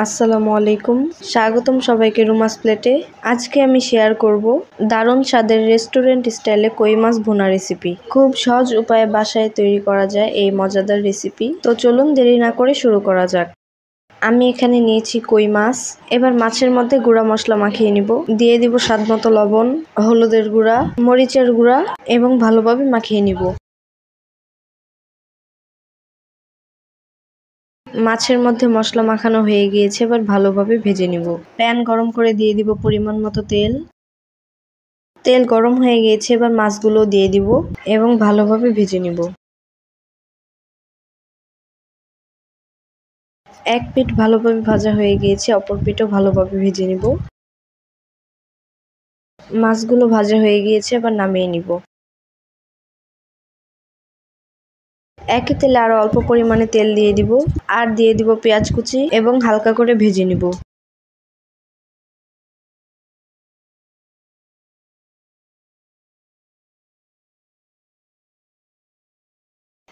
আসসালামু আলাইকুম, স্বাগতম সবাইকে রুমাস প্লেটে। আজকে আমি শেয়ার করব দারুণ স্বাদের রেস্টুরেন্ট স্টাইলে কই মাছ ভুনা রেসিপি। খুব সহজ উপায়ে বাসায় তৈরি করা যায় এই মজাদার রেসিপি। তো চলুন দেরি না করে শুরু করা যাক। আমি এখানে নিয়েছি কই মাছ। এবার মাছের মধ্যে গুঁড়া মশলা মাখিয়ে নিব। দিয়ে দিব স্বাদমতো লবণ, হলুদের গুঁড়া, মরিচের গুঁড়া এবং ভালোভাবে মাখিয়ে নিব। মাছের মধ্যে মশলা মাখানো হয়ে গিয়েছে, এবার ভালোভাবে ভেজে নিব। প্যান গরম করে দিয়ে দিব পরিমাণ মতো তেল। তেল গরম হয়ে গিয়েছে, এবার মাছগুলো দিয়ে দিব এবং ভালোভাবে ভেজে নিব। এক পিঠ ভালোভাবে ভাজা হয়ে গিয়েছে, অপর পিঠও ভালোভাবে ভেজে নিব। মাছগুলো ভাজা হয়ে গিয়েছে, এবার নামিয়ে নিব। একই তেলে আরো অল্প পরিমাণে তেল দিয়ে দিব আর দিয়ে দিব পেঁয়াজ কুচি এবং হালকা করে ভেজে নিব।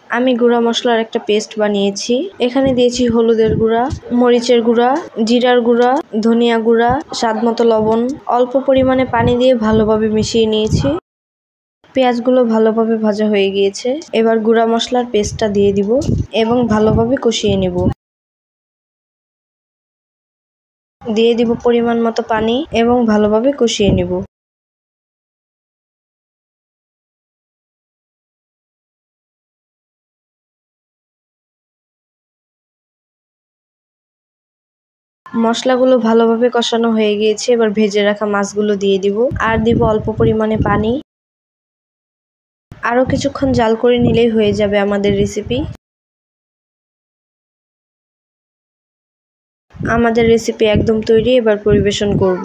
আমি গুঁড়া মশলার একটা পেস্ট বানিয়েছি। এখানে দিয়েছি হলুদের গুঁড়া, মরিচের গুঁড়া, জিরার গুঁড়া, ধনিয়া গুঁড়া, স্বাদমতো লবণ। অল্প পরিমাণে পানি দিয়ে ভালোভাবে মিশিয়ে নিয়েছি। পেঁয়াজগুলো ভালোভাবে ভাজা হয়ে গিয়েছে, এবার গুঁড়া মশলার পেস্টটা দিয়ে দিব এবং ভালোভাবে কষিয়ে নেব। দিয়ে দিব পরিমাণ মতো পানি এবং ভালোভাবে কষিয়ে নেব। মশলাগুলো ভালোভাবে কষানো হয়ে গিয়েছে, এবার ভেজে রাখা মাছগুলো দিয়ে দিব আর দিব অল্প পরিমাণে পানি। আরও কিছুক্ষণ জাল করে নিলেই হয়ে যাবে আমাদের রেসিপি। আমাদের রেসিপি একদম তৈরি, এবার পরিবেশন করব।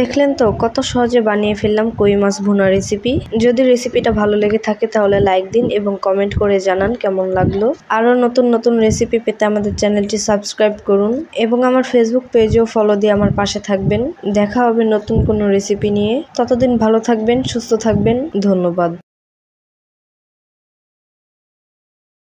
দেখলেন তো কত সহজে বানিয়ে ফেললাম কই মাছ ভুনা রেসিপি। যদি রেসিপিটা ভালো লেগে থাকে তাহলে লাইক দিন এবং কমেন্ট করে জানান কেমন লাগলো। আরও নতুন নতুন রেসিপি পেতে আমাদের চ্যানেলটি সাবস্ক্রাইব করুন এবং আমার ফেসবুক পেজেও ফলো দিয়ে আমার পাশে থাকবেন। দেখা হবে নতুন কোনো রেসিপি নিয়ে। ততদিন ভালো থাকবেন, সুস্থ থাকবেন। ধন্যবাদ।